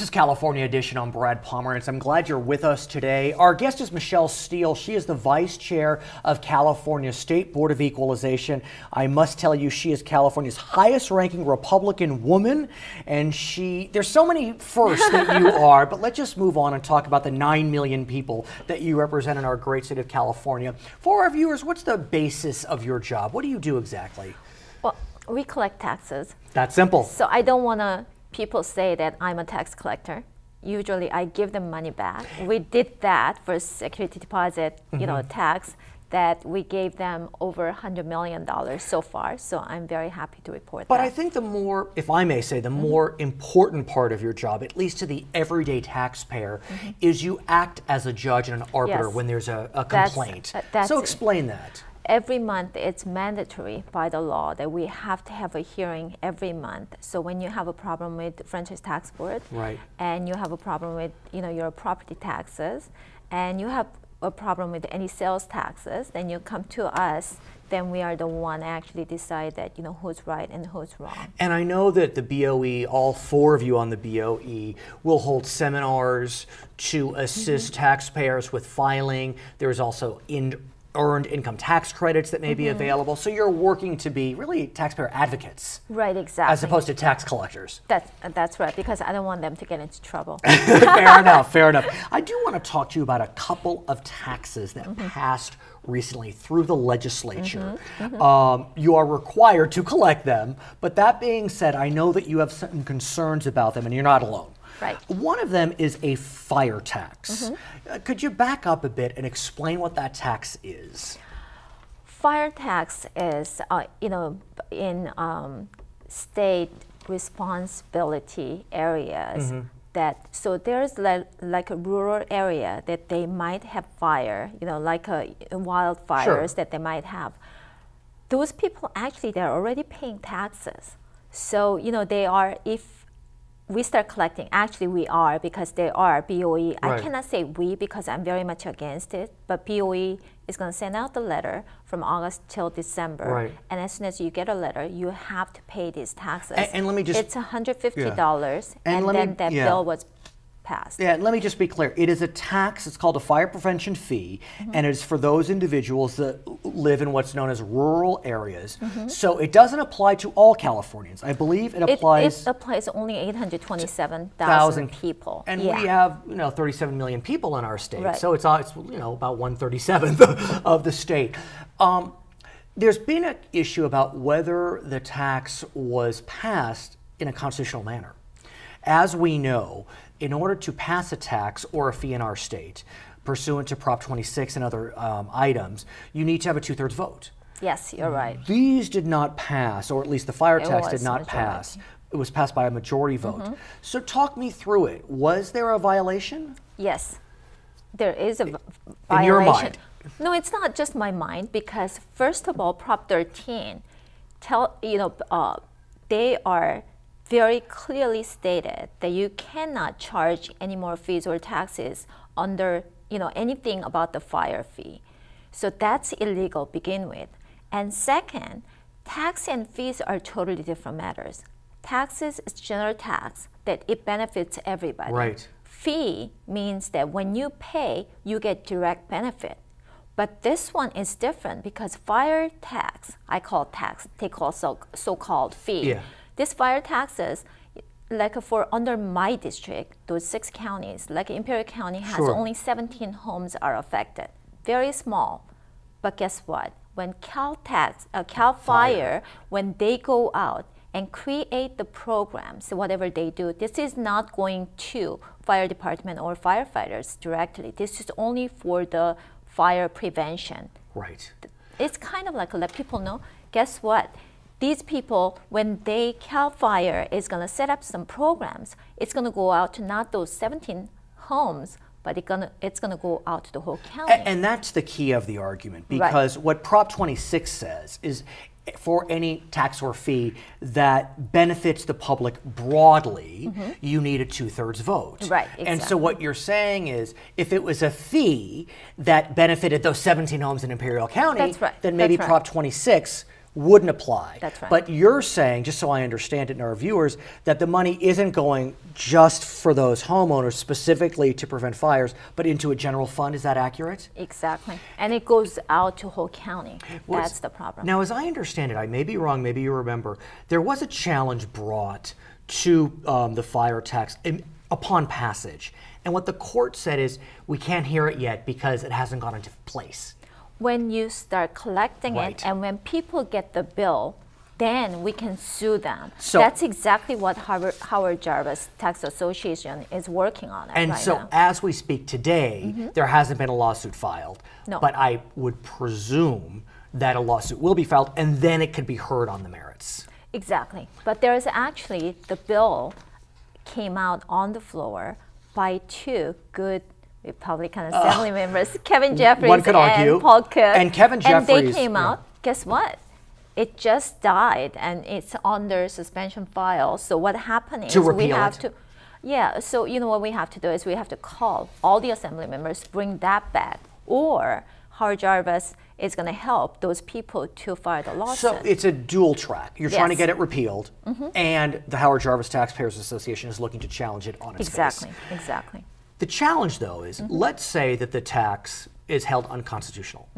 is California Edition. I'm Brad Pomerantz. I'm glad you're with us today. Our guest is Michelle Steele. She is the Vice Chair of California State Board of Equalization. I must tell you, she is California's highest ranking Republican woman, and there's so many firsts that you are, but let's just move on and talk about the 9 million people that you represent in our great state of California. For our viewers, what's the basis of your job? What do you do exactly? Well, we collect taxes. That's simple. So I don't want people say that I'm a tax collector. Usually I give them money back. We did that for security deposit, tax that we gave them over $100 million so far. So I'm very happy to report that. But I think the more, if I may say, the more important part of your job, at least to the everyday taxpayer, is you act as a judge and an arbiter when there's a complaint. So explain that. Every month, it's mandatory by the law that we have to have a hearing every month. So when you have a problem with the franchise tax board, and you have a problem with your property taxes, and you have a problem with any sales taxes, then you come to us. Then we are the one actually decide that who's right and who's wrong. And I know that the BOE, all four of you on the BOE, will hold seminars to assist taxpayers with filing. There's also earned income tax credits that may be available. So you're working to be really taxpayer advocates. Right, exactly. As opposed to tax collectors. That's right, because I don't want them to get into trouble. Fair enough, fair enough. I do want to talk to you about a couple of taxes that passed recently through the legislature. You are required to collect them, but that being said, I know that you have some concerns about them, and you're not alone. Right. One of them is a fire tax. Could you back up a bit and explain what that tax is? Fire tax is, in state responsibility areas. So there's like a rural area that they might have fire, like wildfires that they might have. Those people actually, they're already paying taxes. So, they are, if we start collecting, actually we are, because they are BOE. I cannot say we because I'm very much against it, but BOE is going to send out the letter from August till December. And as soon as you get a letter, you have to pay these taxes. And let me just... It's $150, and then that bill was passed. Yeah, let me just be clear. It is a tax. It's called a fire prevention fee, and it is for those individuals that live in what's known as rural areas. So it doesn't apply to all Californians. I believe it applies... It applies to only 827,000 people. And we have 37 million people in our state. So it's about 1/37 of the state. There's been an issue about whether the tax was passed in a constitutional manner. As we know, in order to pass a tax or a fee in our state, pursuant to Prop 26 and other items, you need to have a 2/3 vote. Yes, you're right. These did not pass, or at least the fire tax did not pass. It was passed by a majority vote. So talk me through it. Was there a violation? Yes, there is a violation. In your mind? No, it's not just my mind, because first of all, Prop 13, they are very clearly stated that you cannot charge any more fees or taxes under anything about the fire fee. So that's illegal to begin with. And second, tax and fees are totally different matters. Taxes is general tax that it benefits everybody. Fee means that when you pay, you get direct benefit. But this one is different because fire tax, I call tax, they call so-called fee. This fire taxes, like for under my district, those 6 counties, like Imperial County has only 17 homes are affected. Very small. But guess what? When Cal Fire, when they go out and create the programs, whatever they do, this is not going to fire department or firefighters directly. This is only for the fire prevention. It's kind of like let people know, guess what? These people, when Cal Fire is going to set up some programs, it's going to go out to not those 17 homes, but it's going to go out to the whole county. And that's the key of the argument, because what Prop 26 says is for any tax or fee that benefits the public broadly, you need a 2/3 vote. And so what you're saying is, if it was a fee that benefited those 17 homes in Imperial County, then maybe Prop 26 wouldn't apply. That's right. But you're saying, just so I understand it and our viewers, that the money isn't going just for those homeowners specifically to prevent fires, but into a general fund. Is that accurate? Exactly. And it goes out to whole county. That's the problem. Now, as I understand it, I may be wrong, maybe you remember, there was a challenge brought to the fire tax upon passage. And what the court said is, we can't hear it yet because it hasn't gone into place. When you start collecting it and when people get the bill, then we can sue them. So that's exactly what Howard Jarvis Tax Association is working on and right so now. As we speak today, there hasn't been a lawsuit filed. No. But I would presume that a lawsuit will be filed and then it could be heard on the merits. Exactly. But there is actually, the bill came out on the floor by two good Republican Assembly members, Kevin Jeffries one could argue. and Paul Cook. And Kevin Jeffries, and they came out, guess what? It just died and it's under suspension file. So what happened is we have to, so you know what we have to do is we have to call all the Assembly members, bring that back, or Howard Jarvis is going to help those people to file the lawsuit. So it's a dual track. You're trying to get it repealed, and the Howard Jarvis Taxpayers Association is looking to challenge it on its face. Exactly. The challenge, though, is let's say that the tax is held unconstitutional.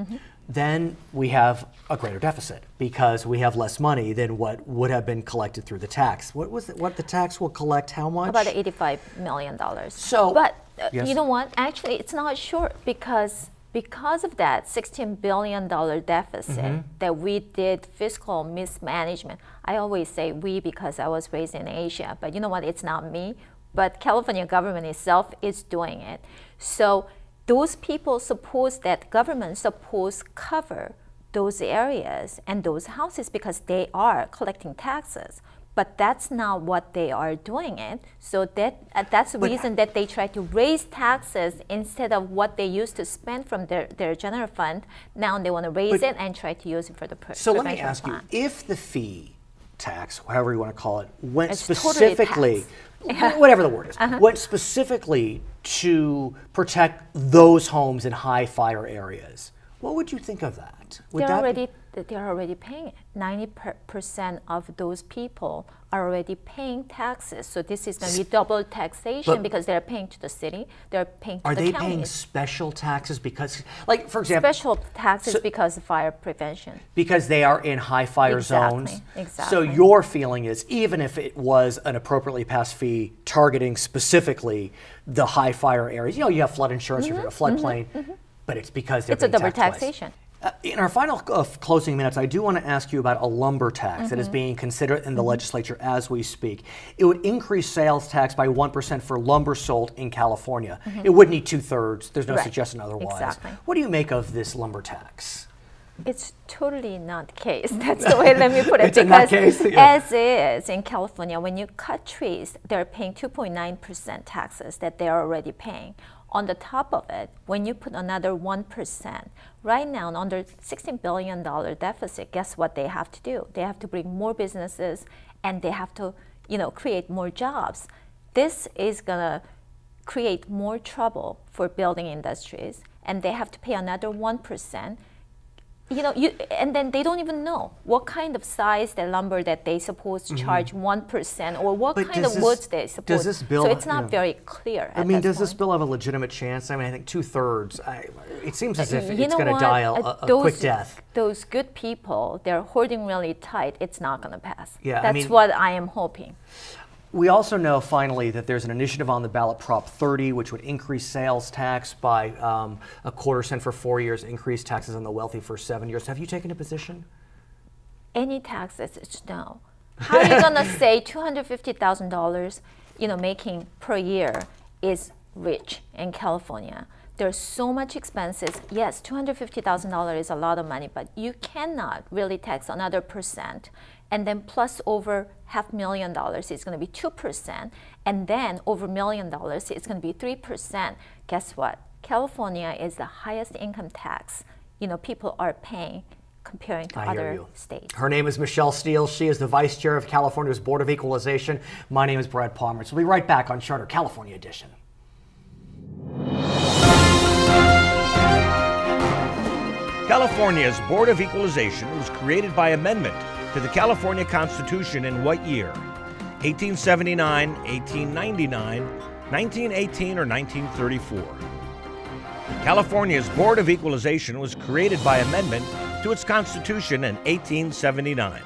Then we have a greater deficit because we have less money than what would have been collected through the tax. What the tax will collect? How much? About $85 million. So, but you know what? Actually, it's not short because of that $16 billion deficit that we did fiscal mismanagement. I always say we because I was raised in Asia, but you know what? It's not me. But California government itself is doing it. So those people suppose that government suppose cover those areas and those houses because they are collecting taxes. But that's not what they are doing it. So that's the reason that they try to raise taxes instead of what they used to spend from their general fund. Now they want to raise it and try to use it for the prevention plan. So let me ask you, if the fee tax, however you want to call it, went it's specifically, whatever the word is, went specifically to protect those homes in high fire areas, what would you think of that? They're already paying it. 90% of those people are already paying taxes. So this is going to be double taxation because they're paying to the city, they're paying to the counties. Are they paying special taxes because, like, for example, special taxes because of fire prevention? Because they are in high fire zones. Exactly. So your feeling is, even if it was an appropriately passed fee targeting specifically the high fire areas, you know, you have flood insurance, you have a floodplain, but it's because they're being a double taxed taxation. In our final closing minutes, I do want to ask you about a lumber tax that is being considered in the legislature as we speak. It would increase sales tax by 1% for lumber sold in California. It would need 2/3. There's no suggestion otherwise. Exactly. What do you make of this lumber tax? It's totally not the case. That's the way, let me put it. It's not the case? As is in California, when you cut trees, they're paying 2.9% taxes that they're already paying. On the top of it, when you put another 1%, right now under $16 billion deficit, guess what they have to do? They have to bring more businesses and they have to, create more jobs. This is gonna create more trouble for building industries, and they have to pay another 1%. And then they don't even know what kind of size the lumber that they supposed to charge 1% or what kind of woods they supposed. Does this bill? So it's not very clear. Does this bill have a legitimate chance? I mean, I think 2/3. It seems as if it's going to die a quick death. Those good people, they're holding really tight. It's not going to pass. Yeah, that's what I am hoping. We also know, finally, that there's an initiative on the ballot, Prop 30, which would increase sales tax by 1/4 cent for 4 years, increase taxes on the wealthy for 7 years. Have you taken a position? Any taxes, it's no. How are you going to say $250,000, making per year is rich in California? There's so much expenses. Yes, $250,000 is a lot of money, but you cannot really tax another percent. And then plus over $500,000, it's going to be 2%. And then over $1 million, it's going to be 3%. Guess what? California is the highest income tax, people are paying comparing to other states. Her name is Michelle Steele. She is the Vice Chair of California's Board of Equalization. My name is Brad Palmer. So we'll be right back on Charter California Edition. California's Board of Equalization was created by amendment to the California Constitution in what year? 1879, 1899, 1918, or 1934? California's Board of Equalization was created by amendment to its Constitution in 1879.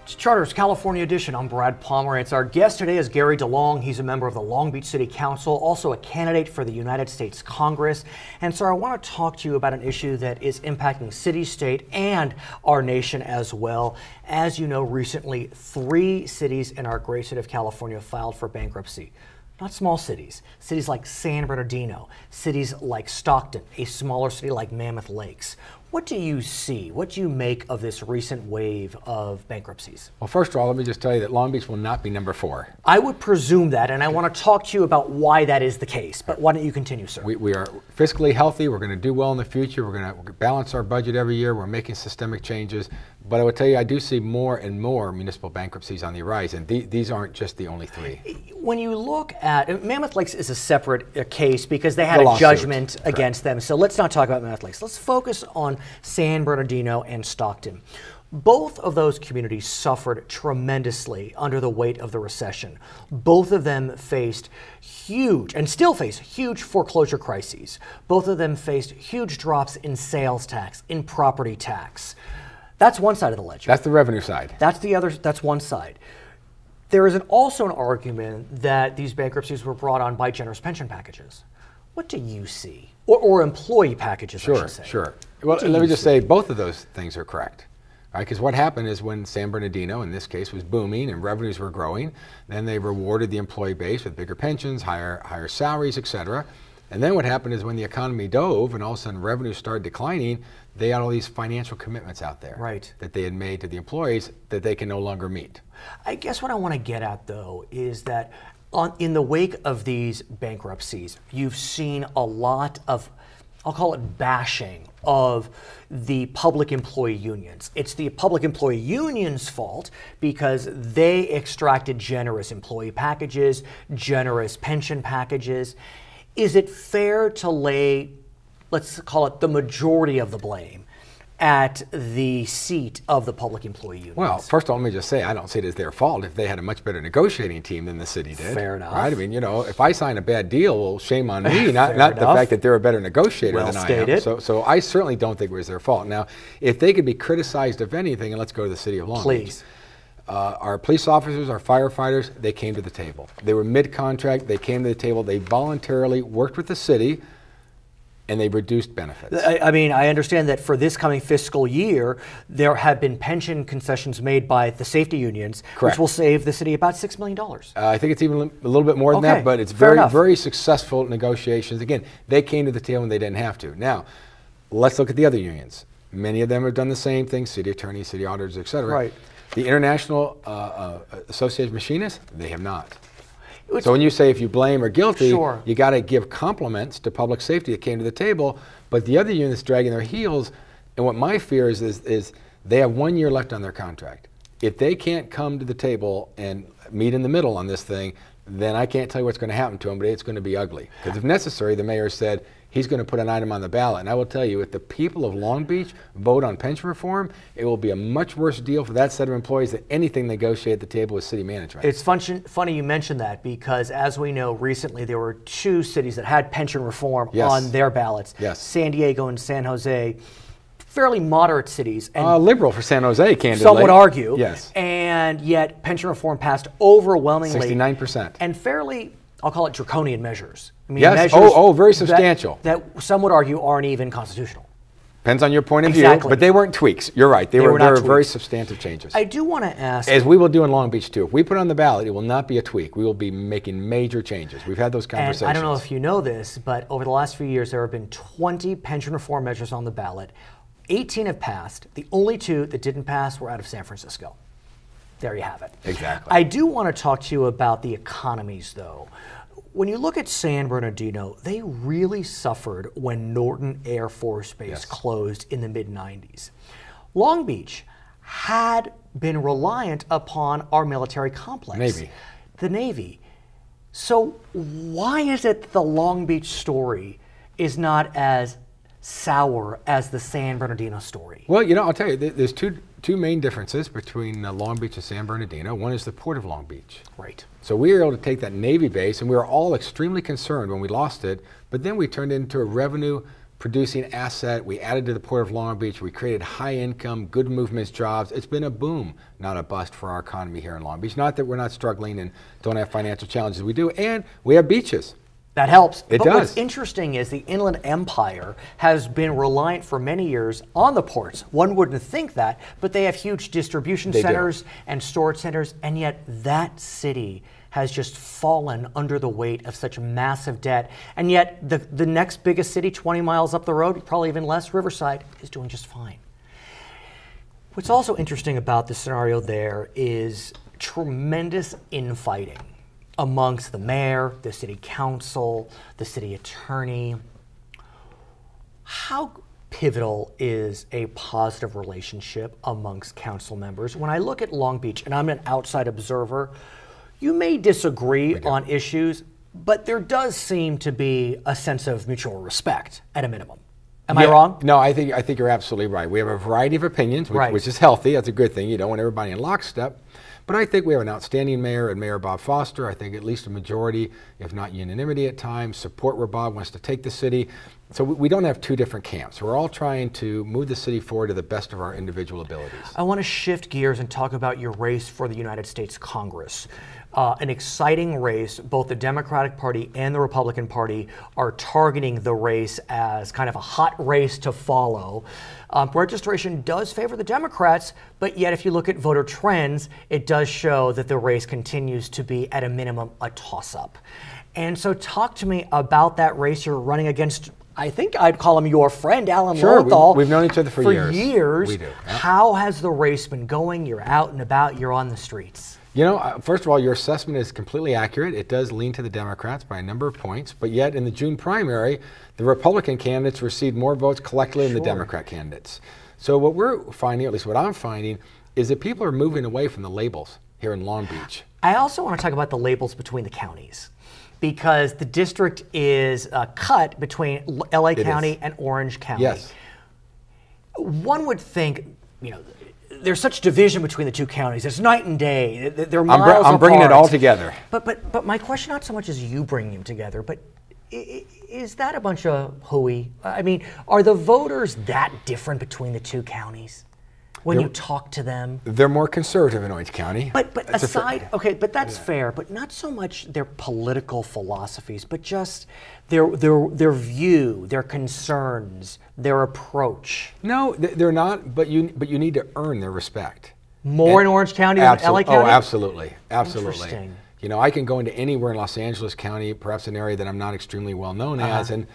It's Charter's California edition. I'm Brad Pomerantz. Our guest today is Gary DeLong. He's a member of the Long Beach City Council, also a candidate for the United States Congress. And sir, I want to talk to you about an issue that is impacting city, state, and our nation as well. As you know, recently, 3 cities in our great state of California filed for bankruptcy. Not small cities. Cities like San Bernardino, cities like Stockton, a smaller city like Mammoth Lakes. What do you see? What do you make of this recent wave of bankruptcies? Well, first of all, let me just tell you that Long Beach will not be number 4. I would presume that, and I want to talk to you about why that is the case. But why don't you continue, sir? We are fiscally healthy. We're going to do well in the future. We're going to balance our budget every year. We're making systemic changes. But I would tell you, I do see more and more municipal bankruptcies on the horizon. These aren't just the only 3. When you look at Mammoth Lakes is a separate case because they had The a lawsuit. judgment Correct. against them. So let's not talk about Mammoth Lakes. Let's focus on San Bernardino and Stockton. Both of those communities suffered tremendously under the weight of the recession. Both of them faced huge, and still face huge foreclosure crises. Both of them faced huge drops in sales tax, in property tax. That's one side of the ledger. That's the revenue side. That's the other. That's one side. There is also an argument that these bankruptcies were brought on by generous pension packages. What do you see? Or employee packages, I should say. Sure. Well, let me just say both of those things are correct. Right? Because what happened is when San Bernardino, in this case, was booming and revenues were growing, then they rewarded the employee base with bigger pensions, higher salaries, et cetera. And then what happened is when the economy dove and all of a sudden revenues started declining, they had all these financial commitments out there that they had made to the employees that they can no longer meet. I guess what I want to get at, though, is that in the wake of these bankruptcies, you've seen a lot of, I'll call it bashing of the public employee unions. It's the public employee unions' fault because they extracted generous employee packages, generous pension packages. Is it fair to lay, let's call it the majority of the blame, at the seat of the public employee unions? Well, first of all, let me just say, I don't see it as their fault if they had a much better negotiating team than the city did. Fair enough. Right? I mean, you know, if I sign a bad deal, well, shame on me, not the fact that they're a better negotiator Well than stated. I am. So I certainly don't think it was their fault. Now, if they could be criticized of anything, and let's go to the city of Long Beach. Please. Our police officers, our firefighters, they came to the table. They were mid-contract, they came to the table, they voluntarily worked with the city, and they reduced benefits. I mean, I understand that for this coming fiscal year, there have been pension concessions made by the safety unions, Correct. which will save the city about $6 million. I think it's even a little bit more than Okay, that, but it's fair very, enough. very successful negotiations. Again, they came to the table and they didn't have to. Now, let's look at the other unions. Many of them have done the same thing, city attorneys, city auditors, et cetera. Right. The International Association of Machinists, they have not. So when you say if you blame or guilty, Sure. you got to give compliments to public safety that came to the table, but the other units dragging their heels, and what my fear is they have 1 year left on their contract. If they can't come to the table and meet in the middle on this thing, then I can't tell you what's going to happen to them, but it's going to be ugly. Because if necessary, the mayor said he's going to put an item on the ballot. And I will tell you, if the people of Long Beach vote on pension reform, it will be a much worse deal for that set of employees than anything negotiated at the table with city management. It's funny you mentioned that because, as we know, recently there were 2 cities that had pension reform Yes. on their ballots. Yes. San Diego and San Jose, fairly moderate cities. And Liberal for San Jose, candidly. some would argue. Yes. And yet pension reform passed overwhelmingly. 69%. And fairly, I'll call it draconian measures. I mean, Yes. measures Very substantial. That some would argue aren't even constitutional. Depends on your point of Exactly. view, but they weren't tweaks. You're right. They were not very tweaks. substantive changes. I do want to ask, As we will do in Long Beach too. If we put it on the ballot, it will not be a tweak. We will be making major changes. We've had those and conversations. I don't know if you know this, but over the last few years there have been 20 pension reform measures on the ballot. 18 have passed. The only 2 that didn't pass were out of San Francisco. There you have it. Exactly. I do want to talk to you about the economies, though. When you look at San Bernardino, they really suffered when Norton Air Force Base Yes. closed in the mid-90s. Long Beach had been reliant upon our military complex. Navy. The Navy. So why is it that the Long Beach story is not as sour as the San Bernardino story? Well, I'll tell you, there's two main differences between Long Beach and San Bernardino. One is the Port of Long Beach. Right. So we were able to take that Navy base, and we were all extremely concerned when we lost it, but then we turned it into a revenue-producing asset. We added to the Port of Long Beach. We created high-income, good movements jobs. It's been a boom, not a bust for our economy here in Long Beach. Not that we're not struggling and don't have financial challenges. We do, and we have beaches. That helps. It but does. What's interesting is the Inland Empire has been reliant for many years on the ports. One wouldn't think that, but they have huge distribution centers and storage centers, and yet that city has just fallen under the weight of such massive debt. And yet the next biggest city, 20 miles up the road, probably even less, Riverside, is doing just fine. What's also interesting about the scenario there is tremendous infighting amongst the mayor, the city council, the city attorney. How pivotal is a positive relationship amongst council members? When I look at Long Beach, and I'm an outside observer, you may disagree on issues, but there does seem to be a sense of mutual respect at a minimum. Am I wrong? No, I think you're absolutely right. We have a variety of opinions, which is healthy. That's a good thing. You don't want everybody in lockstep. But I think we have an outstanding mayor and Mayor Bob Foster. I think at least a majority, if not unanimity at times, support where Bob wants to take the city. So we don't have two different camps. We're all trying to move the city forward to the best of our individual abilities. I want to shift gears and talk about your race for the United States Congress. An exciting race. Both the Democratic Party and the Republican Party are targeting the race as kind of a hot race to follow. Registration does favor the Democrats, but yet if you look at voter trends, it does show that the race continues to be, at a minimum, a toss-up. And so talk to me about that race you're running against. I think I'd call him your friend, Alan Lothal. We've known each other for years. We do. Yeah. How has the race been going? You're out and about, you're on the streets. First of all, your assessment is completely accurate. It does lean to the Democrats by a number of points, but yet in the June primary, the Republican candidates received more votes collectively than the Democrat candidates. So what we're finding, at least what I'm finding, is that people are moving away from the labels here in Long Beach. I also want to talk about the labels between the counties, because the district is cut between LA County and Orange County. Yes. One would think, there's such division between the two counties. It's night and day. They're miles apart. I'm bringing it all together. But my question, not so much as you bringing them together, but is that a bunch of hooey? I mean, are the voters that different between the two counties when you talk to them? They're more conservative in Orange County. But aside, but that's fair. But not so much their political philosophies, but just their view, their concerns, their approach. No, they're not. But you need to earn their respect. More in Orange County than LA County? Oh, absolutely, absolutely. Interesting. I can go into anywhere in Los Angeles County, perhaps an area that I'm not extremely well known as, and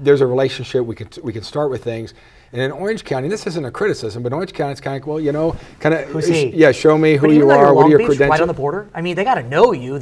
there's a relationship. We can start with things. And in Orange County, this isn't a criticism, but Orange County, it's kind of, who's he? Yeah, show me who you are, what are your credentials. Right on the border? I mean, they got to know you.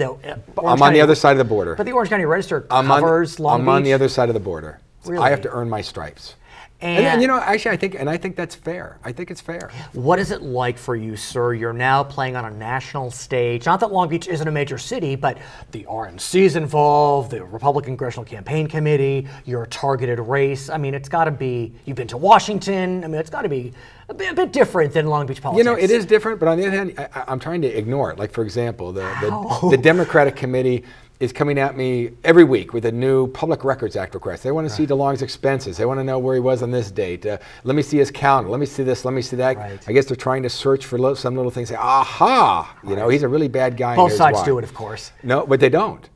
I'm on the other side of the border. But the Orange County Register covers Long Beach. I'm on the other side of the border. Really? I have to earn my stripes. And actually, I think that's fair. I think it's fair. What is it like for you, sir? You're now playing on a national stage. Not that Long Beach isn't a major city, but the RNC's involved, the Republican Congressional Campaign Committee, your targeted race. I mean, it's got to be, you've been to Washington. I mean, it's got to be a bit different than Long Beach politics. It is different, but on the other hand, I'm trying to ignore it. Like, for example, the Democratic Committee is coming at me every week with a new Public Records Act request. They want to see DeLong's expenses. They want to know where he was on this date. Let me see his calendar. Let me see this. Let me see that. Right. I guess they're trying to search for some little things. Say, aha! He's a really bad guy. Both sides do it, of course. No, but they don't.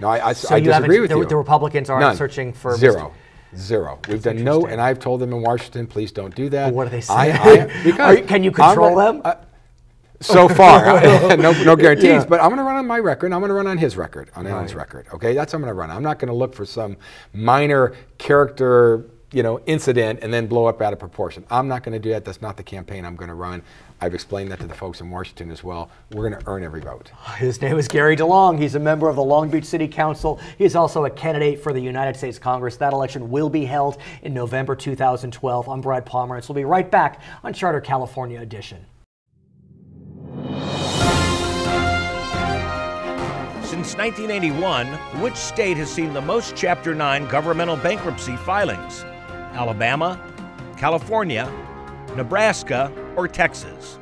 No, I so disagree with you. The Republicans aren't searching for Zero. We've done no, and I've told them in Washington, please don't do that. Well, what do they say? Can you control them? So far, no guarantees, but I'm going to run on my record. I'm going to run on his record, on Alan's record. Okay, that's what I'm going to run. I'm not going to look for some minor character, incident and then blow up out of proportion. I'm not going to do that. That's not the campaign I'm going to run. I've explained that to the folks in Washington as well. We're going to earn every vote. His name is Gary DeLong. He's a member of the Long Beach City Council. He's also a candidate for the United States Congress. That election will be held in November 2012. I'm Brad Pomerantz. We'll be right back on Charter California Edition. Since 1981, which state has seen the most Chapter 9 governmental bankruptcy filings? Alabama, California, Nebraska, or Texas?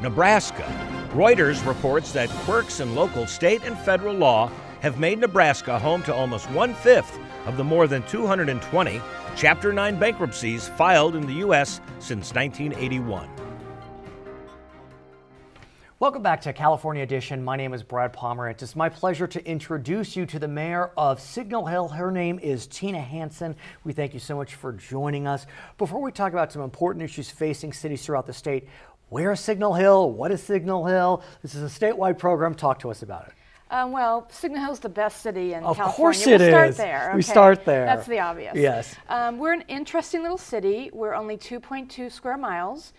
Nebraska. Reuters reports that quirks in local, state, and federal law have made Nebraska home to almost 1/5 of the more than 220 Chapter 9 bankruptcies filed in the U.S. since 1981. Welcome back to California Edition. My name is Brad Pomerantz. It's my pleasure to introduce you to the mayor of Signal Hill. Her name is Tina Hansen. We thank you so much for joining us. Before we talk about some important issues facing cities throughout the state, where is Signal Hill? What is Signal Hill? This is a statewide program. Talk to us about it. Well, Signal Hill is the best city in California. Of course it is. We'll start there. Okay? We start there. That's the obvious. Yes. We're an interesting little city. We're only 2.2 square miles.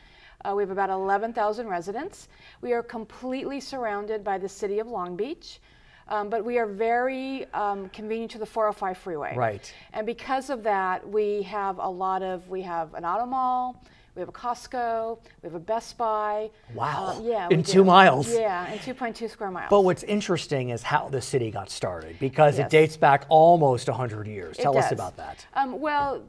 We have about 11,000 residents. We are completely surrounded by the city of Long Beach, but we are very convenient to the 405 freeway. Right. And because of that, we have an auto mall, we have a Costco, we have a Best Buy. Wow. Yeah. In 2 miles. Yeah, in 2.2 square miles. But what's interesting is how the city got started, because Yes. it dates back almost 100 years. Tell us does. about that. Well,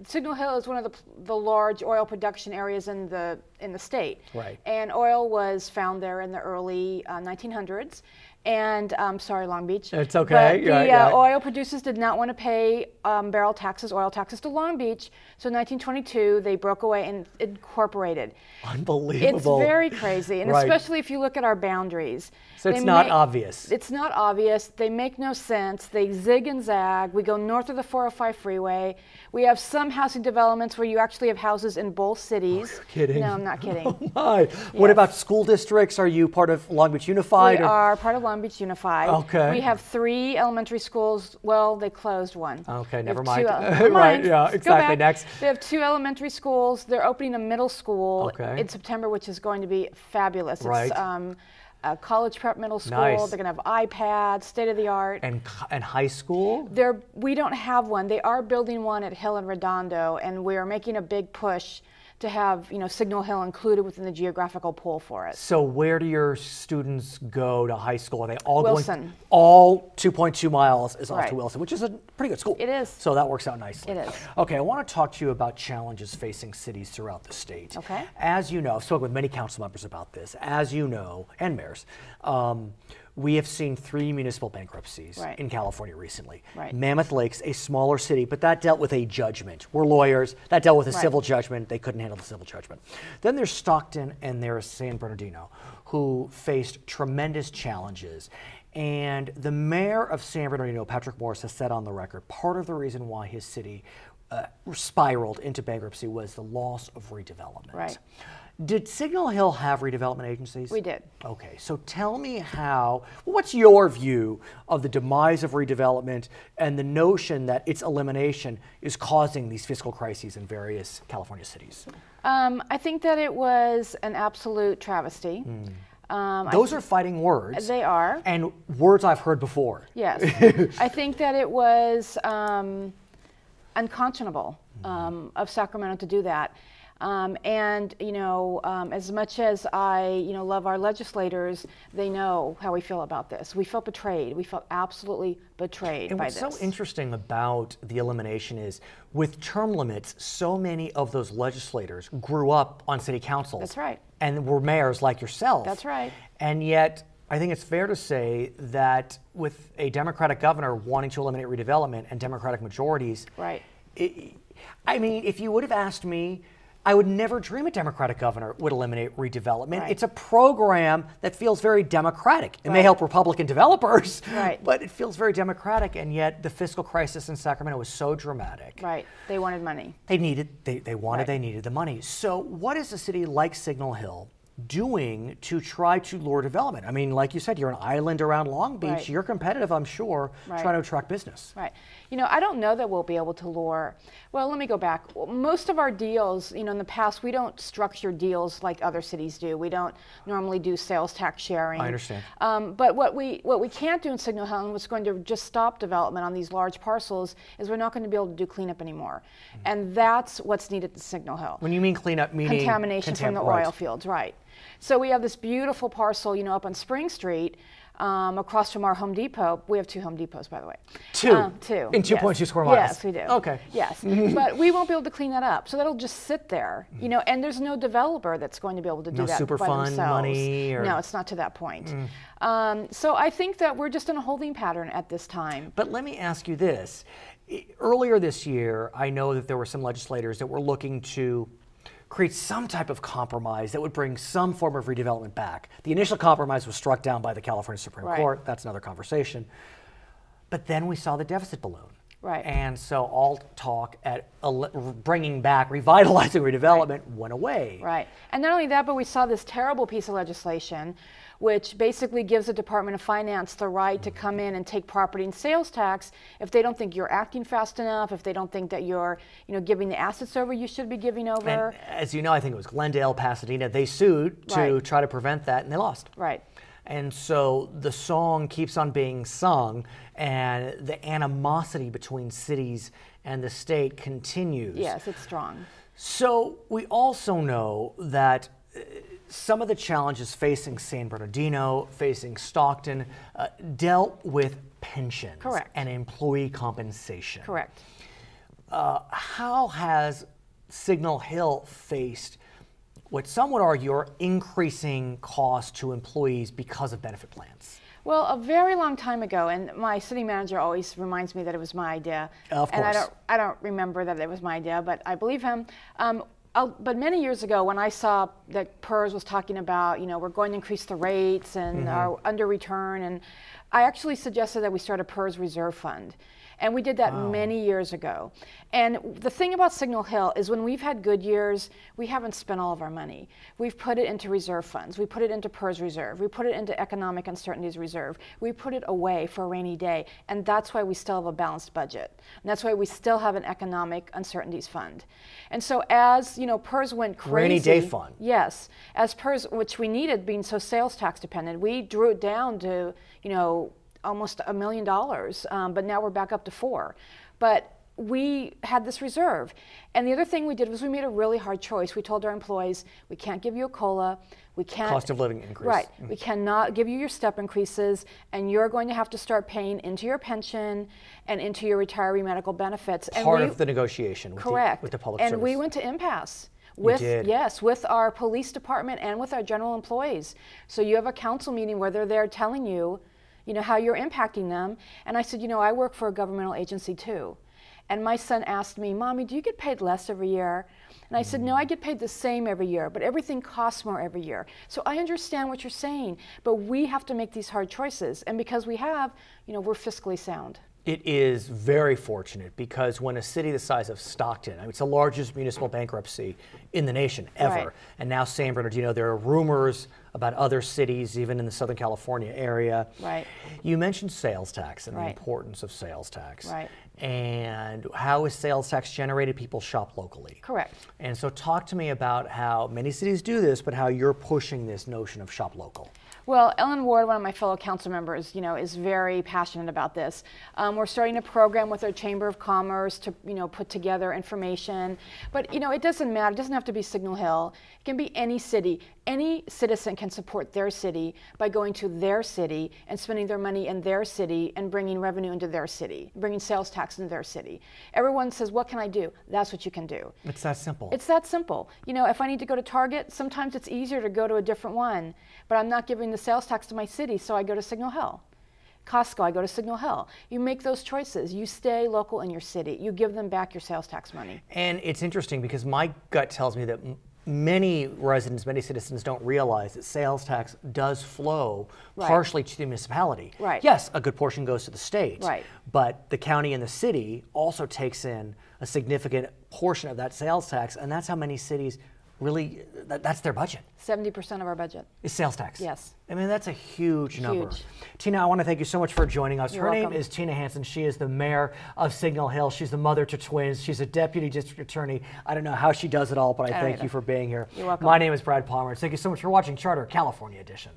Signal Hill is one of the large oil production areas in the state. Right. And oil was found there in the early 1900s. And sorry, Long Beach. It's okay. But the oil producers did not want to pay oil taxes to Long Beach. So in 1922, they broke away and incorporated. Unbelievable. It's very crazy, and Right. especially if you look at our boundaries. So it's not obvious. It's not obvious. They make no sense. They zig and zag. We go north of the 405 freeway. We have some housing developments where you actually have houses in both cities. Oh, you're kidding. No, I'm not kidding. Oh my. What about school districts? Are you part of Long Beach Unified? We are part of Long Beach Unified. Okay. We have 3 elementary schools. Well, they closed one. Okay, We never have mind. 2 never Right, mind. yeah, Go exactly. back. Next. We have 2 elementary schools. They're opening a middle school Okay. in September, which is going to be fabulous. Right. It's a college prep middle school. Nice. They're going to have iPads, state of the art. And high school? We don't have one. They are building one at Hill and Redondo, and we are making a big push to have Signal Hill included within the geographical pool for it. So where do your students go to high school? Are they all Wilson. going? All 2.2 miles is off to Right. Wilson, which is a pretty good school. It is. So that works out nicely. It is. Okay, I want to talk to you about challenges facing cities throughout the state. Okay. As you know, I've spoken with many council members about this. As you know, and mayors, we have seen 3 municipal bankruptcies Right. in California recently. Right. Mammoth Lakes, a smaller city, but that dealt with a judgment. We're lawyers. That dealt with a Right. civil judgment. They couldn't handle the civil judgment. Then there's Stockton and there's San Bernardino, who faced tremendous challenges. And the mayor of San Bernardino, Patrick Morris, has said on the record, part of the reason why his city spiraled into bankruptcy was the loss of redevelopment. Right. Did Signal Hill have redevelopment agencies? We did. Okay, so tell me what's your view of the demise of redevelopment and the notion that its elimination is causing these fiscal crises in various California cities? I think that it was an absolute travesty. Those are fighting words. They are. And words I've heard before. Yes. I think that it was unconscionable of Sacramento to do that. As much as I, love our legislators, they know how we feel about this. We felt betrayed. We felt absolutely betrayed by this. And what's so interesting about the elimination is, with term limits, so many of those legislators grew up on city councils. That's right. And were mayors like yourself. That's right. And yet, I think it's fair to say that with a Democratic governor wanting to eliminate redevelopment and Democratic majorities, Right. If you would have asked me, I would never dream a Democratic governor would eliminate redevelopment. Right. It's a program that feels very Democratic. It may Right. help Republican developers, Right. but it feels very Democratic, and yet the fiscal crisis in Sacramento was so dramatic. Right. They wanted money. They needed the money. So what is a city like Signal Hill doing to try to lure development? I mean, like you said, you're an island around Long Beach. Right. You're competitive, I'm sure, Right. trying to attract business. Right. I don't know that we'll be able to lure. Well, let me go back. Most of our deals, in the past, we don't structure deals like other cities do. We don't normally do sales tax sharing. I understand. But what we can't do in Signal Hill, and what's going to just stop development on these large parcels, is we're not going to be able to do cleanup anymore. And that's what's needed at Signal Hill. When you mean cleanup, meaning Contamination from the right. oil fields, right. So we have this beautiful parcel, up on Spring Street, across from our Home Depot. We have 2 Home Depots, by the way. Two? Two. In 2.2 square miles? Yes, we do. Okay. Yes, but we won't be able to clean that up. So that'll just sit there, you know, and there's no developer that's going to be able to do No that by Superfund themselves. money? Or... No, it's not to that point. So I think that we're just in a holding pattern at this time. But let me ask you this. Earlier this year, I know that there were some legislators that were looking to create some type of compromise that would bring some form of redevelopment back. The initial compromise was struck down by the California Supreme Court. That's another conversation. But then we saw the deficit balloon. Right. And so all talk at bringing back, revitalizing redevelopment went away. Right. And not only that, but we saw this terrible piece of legislation which basically gives the Department of Finance the right to come in and take property and sales tax if they don't think you're acting fast enough, if they don't think that you're, you know, giving the assets over you should be giving over. And as you know, I think it was Glendale, Pasadena, they sued to try to prevent that, and they lost. Right. And so the song keeps on being sung, and the animosity between cities and the state continues. Yes, it's strong. So we also know that some of the challenges facing San Bernardino, facing Stockton, dealt with pensions and employee compensation. Correct. How has Signal Hill faced what some would argue are increasing costs to employees because of benefit plans? Well, a very long time ago, and my city manager always reminds me that it was my idea. Of course. And I don't remember that it was my idea, but I believe him. But many years ago, when I saw that PERS was talking about, you know, we're going to increase the rates and our under return, and I actually suggested that we start a PERS reserve fund. And we did that many years ago. And the thing about Signal Hill is when we've had good years, we haven't spent all of our money. We've put it into reserve funds. We put it into PERS reserve. We put it into economic uncertainties reserve. We put it away for a rainy day. And that's why we still have a balanced budget. And that's why we still have an economic uncertainties fund. And so as, you know, PERS went crazy. Rainy day fund. Yes. As PERS, which we needed being so sales tax dependent, we drew it down to, you know, almost $1 million, but now we're back up to 4. But we had this reserve. And the other thing we did was we made a really hard choice. We told our employees, we can't give you a COLA, we can't— Cost of living increase. Right. We cannot give you your step increases, and you're going to have to start paying into your pension and into your retiree medical benefits. Part of the negotiation with the public service. And we went to impasse. With our police department and with our general employees. So you have a council meeting where they're there telling you, you know, how you're impacting them. And I said, you know, I work for a governmental agency too. And my son asked me, Mommy, do you get paid less every year? And I said, no, I get paid the same every year, but everything costs more every year. So I understand what you're saying, but we have to make these hard choices. And because we have, you know, we're fiscally sound. It is very fortunate because when a city the size of Stockton, I mean, it's the largest municipal bankruptcy in the nation ever, and now San Bernardino, there are rumors about other cities, even in the Southern California area. Right. You mentioned sales tax and the importance of sales tax. Right. And how is sales tax generated? People shop locally. Correct. And so talk to me about how many cities do this, but how you're pushing this notion of shop local. Well, Ellen Ward, one of my fellow council members, you know, is very passionate about this. We're starting a program with our Chamber of Commerce to, you know, put together information. But, you know, it doesn't matter. It doesn't have to be Signal Hill. It can be any city. Any citizen can support their city by going to their city and spending their money in their city and bringing revenue into their city, bringing sales tax into their city. Everyone says, what can I do? That's what you can do. It's that simple. It's that simple. You know, if I need to go to Target, sometimes it's easier to go to a different one, but I'm not giving the sales tax to my city, so I go to Signal Hill. Costco, I go to Signal Hill. You make those choices. You stay local in your city. You give them back your sales tax money. And it's interesting because my gut tells me that many residents, many citizens don't realize that sales tax does flow partially to the municipality. Right. Yes, a good portion goes to the state, right, but the county and the city also takes in a significant portion of that sales tax, and that's how many cities really, that's their budget. 70% of our budget is sales tax. Yes. I mean, that's a huge number. Tina, I want to thank you so much for joining us. You're Her welcome. name is Tina Hansen. She is the mayor of Signal Hill. She's the mother to twins. She's a deputy district attorney. I don't know how she does it all, but I thank you for being here. You're welcome. My name is Brad Palmer. Thank you so much for watching Charter California Edition.